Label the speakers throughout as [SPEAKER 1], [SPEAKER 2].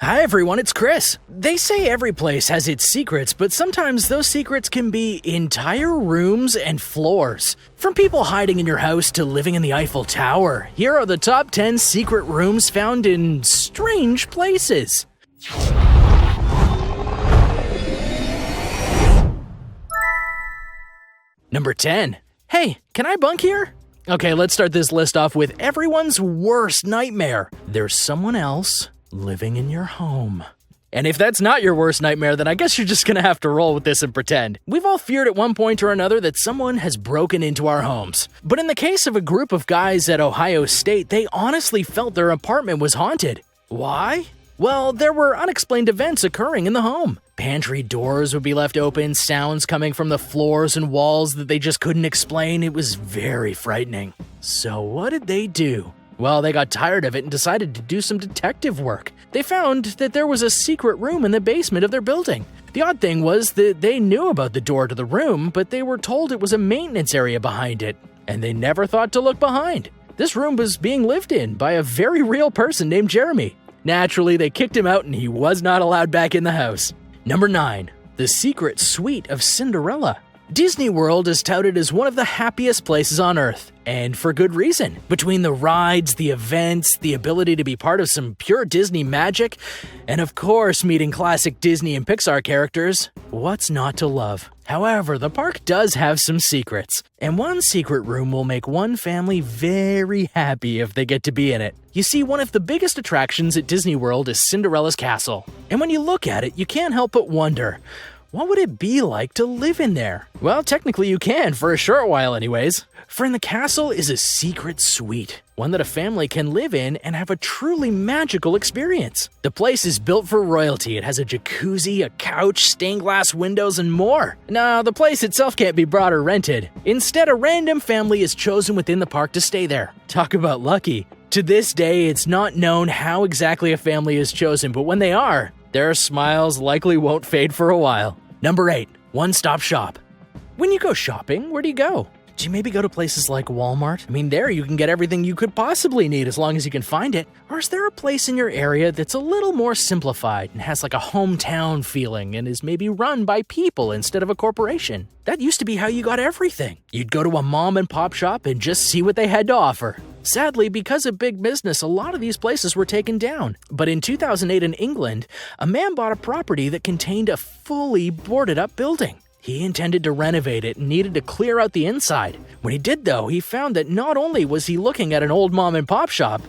[SPEAKER 1] Hi everyone, it's Chris. They say every place has its secrets, but sometimes those secrets can be entire rooms and floors. From people hiding in your house to living in the Eiffel Tower, here are the top 10 secret rooms found in strange places. Number 10. Hey, can I bunk here? Okay, let's start this list off with everyone's worst nightmare. There's someone else living in your home. And if that's not your worst nightmare, then I guess you're just gonna have to roll with this and pretend. We've all feared at one point or another that someone has broken into our homes. But in the case of a group of guys at Ohio State, they honestly felt their apartment was haunted. Why? Well, there were unexplained events occurring in the home. Pantry doors would be left open, sounds coming from the floors and walls that they just couldn't explain. It was very frightening. So what did they do? Well, they got tired of it and decided to do some detective work. They found that there was a secret room in the basement of their building. The odd thing was that they knew about the door to the room, but they were told it was a maintenance area behind it, and they never thought to look behind. This room was being lived in by a very real person named Jeremy. Naturally, they kicked him out and he was not allowed back in the house. Number 9. The Secret Suite of Cinderella. Disney World is touted as one of the happiest places on Earth, and for good reason. Between the rides, the events, the ability to be part of some pure Disney magic, and of course meeting classic Disney and Pixar characters, what's not to love? However, the park does have some secrets, and one secret room will make one family very happy if they get to be in it. You see, one of the biggest attractions at Disney World is Cinderella's castle, and when you look at it, you can't help but wonder, what would it be like to live in there? Well, technically you can, for a short while anyways. For in the castle is a secret suite, one that a family can live in and have a truly magical experience. The place is built for royalty. It has a jacuzzi, a couch, stained glass windows, and more. Now, the place itself can't be bought or rented. Instead, a random family is chosen within the park to stay there. Talk about lucky. To this day, it's not known how exactly a family is chosen, but when they are, their smiles likely won't fade for a while. Number 8. One-stop shop. When you go shopping, where do you go? Do you maybe go to places like Walmart? I mean, there you can get everything you could possibly need as long as you can find it. Or is there a place in your area that's a little more simplified and has like a hometown feeling and is maybe run by people instead of a corporation? That used to be how you got everything. You'd go to a mom and pop shop and just see what they had to offer. Sadly, because of big business, a lot of these places were taken down. But in 2008 in England, a man bought a property that contained a fully boarded-up building. He intended to renovate it and needed to clear out the inside. When he did, though, he found that not only was he looking at an old mom-and-pop shop,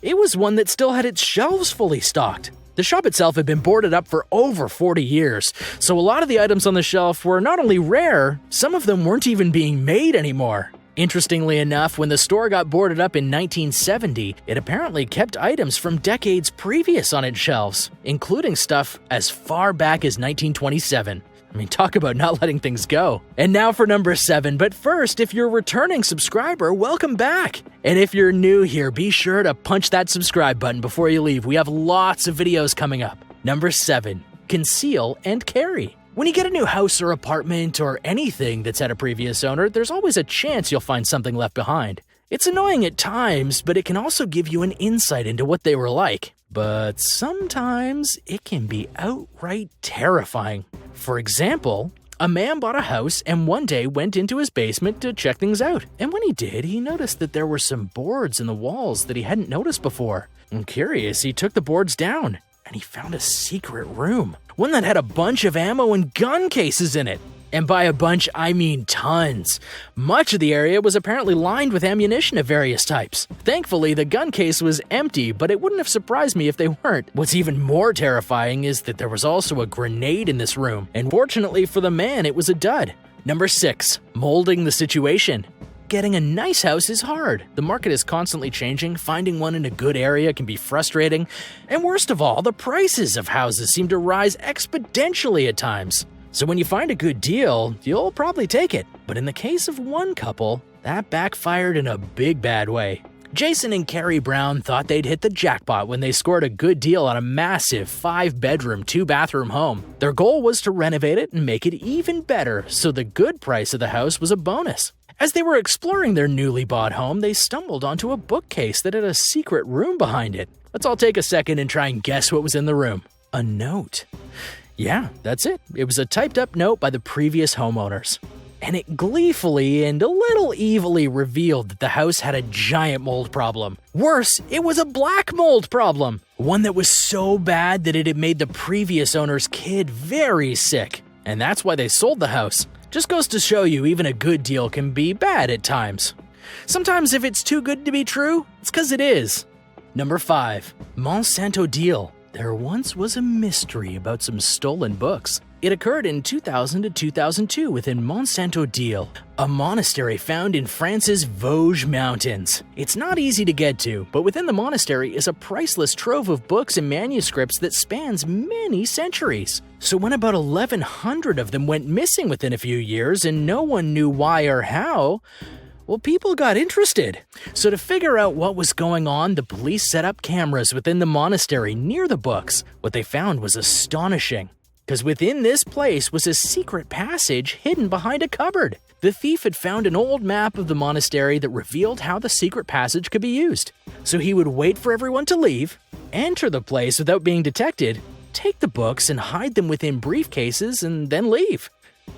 [SPEAKER 1] it was one that still had its shelves fully stocked. The shop itself had been boarded up for over 40 years, so a lot of the items on the shelf were not only rare, some of them weren't even being made anymore. Interestingly enough, when the store got boarded up in 1970, it apparently kept items from decades previous on its shelves, including stuff as far back as 1927. I mean, talk about not letting things go. And now for number 7, but first, if you're a returning subscriber, welcome back! And if you're new here, be sure to punch that subscribe button before you leave. We have lots of videos coming up. Number 7, conceal and carry. When you get a new house or apartment or anything that's had a previous owner, there's always a chance you'll find something left behind. It's annoying at times, but it can also give you an insight into what they were like. But sometimes it can be outright terrifying. For example, a man bought a house and one day went into his basement to check things out. And when he did, he noticed that there were some boards in the walls that he hadn't noticed before. And curious, he took the boards down and he found a secret room. One that had a bunch of ammo and gun cases in it. And by a bunch, I mean tons. Much of the area was apparently lined with ammunition of various types. Thankfully, the gun case was empty, but it wouldn't have surprised me if they weren't. What's even more terrifying is that there was also a grenade in this room, and fortunately for the man, it was a dud. Number 6, molding the situation. Getting a nice house is hard. The market is constantly changing, finding one in a good area can be frustrating, and worst of all, the prices of houses seem to rise exponentially at times. So when you find a good deal, you'll probably take it. But in the case of one couple, that backfired in a big bad way. Jason and Carrie Brown thought they'd hit the jackpot when they scored a good deal on a massive 5-bedroom, 2-bathroom home. Their goal was to renovate it and make it even better, so the good price of the house was a bonus. As they were exploring their newly bought home, they stumbled onto a bookcase that had a secret room behind it. Let's all take a second and try and guess what was in the room. A note. Yeah, that's it. It was a typed-up note by the previous homeowners. And it gleefully and a little evilly revealed that the house had a giant mold problem. Worse, it was a black mold problem. One that was so bad that it had made the previous owner's kid very sick. And that's why they sold the house. Just goes to show you even a good deal can be bad at times. Sometimes if it's too good to be true, it's because it is. Number 5. MOULD-ING. There once was a mystery about some stolen books. It occurred in 2000 to 2002 within MOULD-ING, a monastery found in France's Vosges Mountains. It's not easy to get to, but within the monastery is a priceless trove of books and manuscripts that spans many centuries. So when about 1,100 of them went missing within a few years and no one knew why or how, well, people got interested. So to figure out what was going on, the police set up cameras within the monastery near the books. What they found was astonishing, because within this place was a secret passage hidden behind a cupboard. The thief had found an old map of the monastery that revealed how the secret passage could be used. So he would wait for everyone to leave, enter the place without being detected, take the books and hide them within briefcases, and then leave.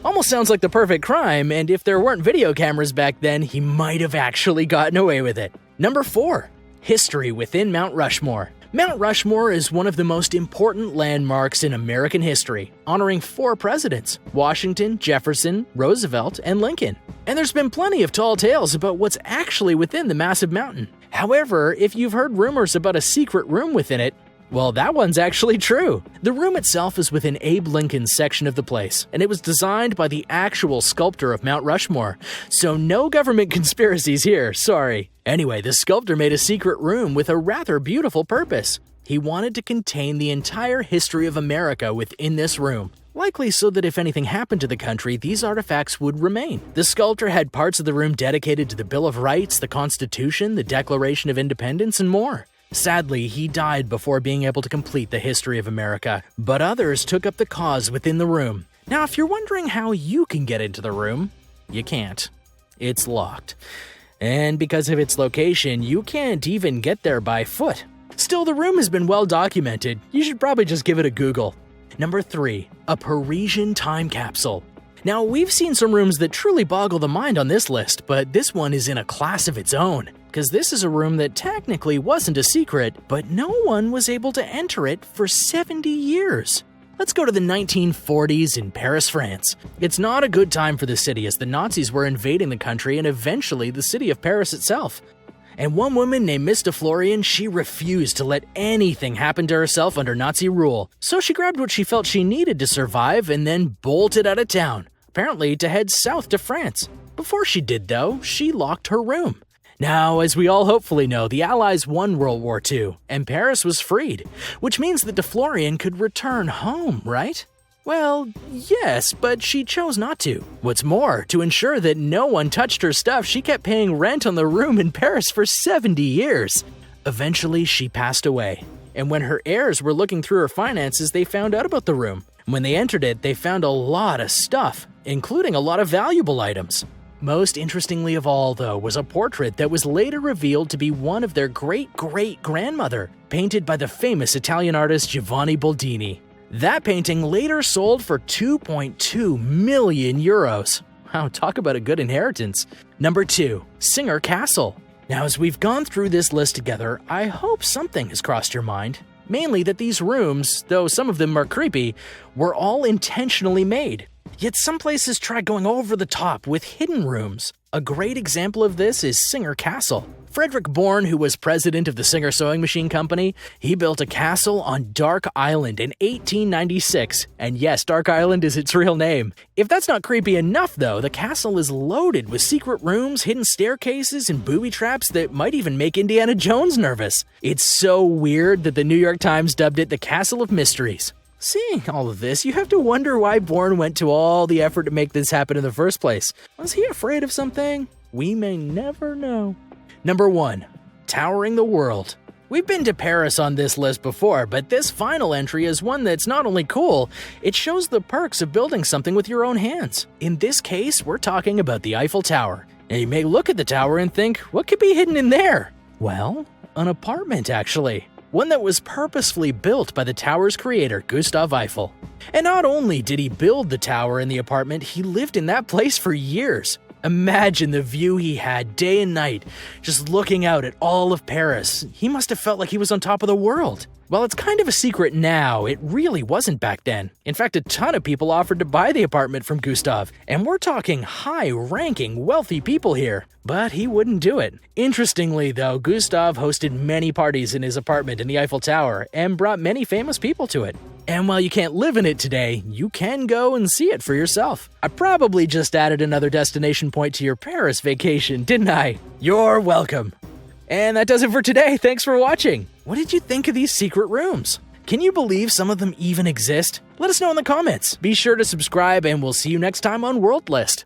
[SPEAKER 1] Almost sounds like the perfect crime, and if there weren't video cameras back then, he might have actually gotten away with it. Number 4. History within Mount Rushmore. Mount Rushmore is one of the most important landmarks in American history, honoring 4 presidents: Washington, Jefferson, Roosevelt, and Lincoln. And there's been plenty of tall tales about what's actually within the massive mountain. However, if you've heard rumors about a secret room within it, well, that one's actually true. The room itself is within Abe Lincoln's section of the place, and it was designed by the actual sculptor of Mount Rushmore. So no government conspiracies here, sorry. Anyway, the sculptor made a secret room with a rather beautiful purpose. He wanted to contain the entire history of America within this room, likely so that if anything happened to the country, these artifacts would remain. The sculptor had parts of the room dedicated to the Bill of Rights, the Constitution, the Declaration of Independence, and more. Sadly, he died before being able to complete the history of America, but others took up the cause within the room. Now, if you're wondering how you can get into the room, you can't. It's locked. And because of its location, you can't even get there by foot. Still, the room has been well documented. You should probably just give it a Google. Number 3. A Parisian time capsule. Now, we've seen some rooms that truly boggle the mind on this list, but this one is in a class of its own, because this is a room that technically wasn't a secret, but no one was able to enter it for 70 years. Let's go to the 1940s in Paris, France. It's not a good time for the city as the Nazis were invading the country and eventually the city of Paris itself. And one woman named Miss de Florian, she refused to let anything happen to herself under Nazi rule. So she grabbed what she felt she needed to survive and then bolted out of town, apparently to head south to France. Before she did though, she locked her room. Now, as we all hopefully know, the Allies won World War II, and Paris was freed, which means that de Florian could return home, right? Well, yes, but she chose not to. What's more, to ensure that no one touched her stuff, she kept paying rent on the room in Paris for 70 years. Eventually, she passed away, and when her heirs were looking through her finances, they found out about the room. When they entered it, they found a lot of stuff, including a lot of valuable items. Most interestingly of all, though, was a portrait that was later revealed to be one of their great-great-grandmother, painted by the famous Italian artist Giovanni Boldini. That painting later sold for 2.2 million euros. Wow, talk about a good inheritance. Number 2. Singer Castle. Now, as we've gone through this list together, I hope something has crossed your mind. Mainly that these rooms, though some of them are creepy, were all intentionally made. Yet some places try going over the top with hidden rooms. A great example of this is Singer Castle. Frederick Bourne, who was president of the Singer Sewing Machine Company, he built a castle on Dark Island in 1896. And yes, Dark Island is its real name. If that's not creepy enough though, the castle is loaded with secret rooms, hidden staircases, and booby traps that might even make Indiana Jones nervous. It's so weird that the New York Times dubbed it the Castle of Mysteries. Seeing all of this, you have to wonder why Bourne went to all the effort to make this happen in the first place. Was he afraid of something? We may never know. Number 1. Towering the World. We've been to Paris on this list before, but this final entry is one that's not only cool, it shows the perks of building something with your own hands. In this case, we're talking about the Eiffel Tower. Now you may look at the tower and think, what could be hidden in there? Well, an apartment actually. one that was purposefully built by the tower's creator, Gustav Eiffel. And not only did he build the tower and the apartment, he lived in that place for years. Imagine the view he had day and night, just looking out at all of Paris. He must have felt like he was on top of the world. While it's kind of a secret now, it really wasn't back then. In fact, a ton of people offered to buy the apartment from Gustav, and we're talking high-ranking, wealthy people here. But he wouldn't do it. Interestingly, though, Gustav hosted many parties in his apartment in the Eiffel Tower and brought many famous people to it. And while you can't live in it today, you can go and see it for yourself. I probably just added another destination point to your Paris vacation, didn't I? You're welcome. And that does it for today. Thanks for watching. What did you think of these secret rooms? Can you believe some of them even exist? Let us know in the comments. Be sure to subscribe, and we'll see you next time on World List.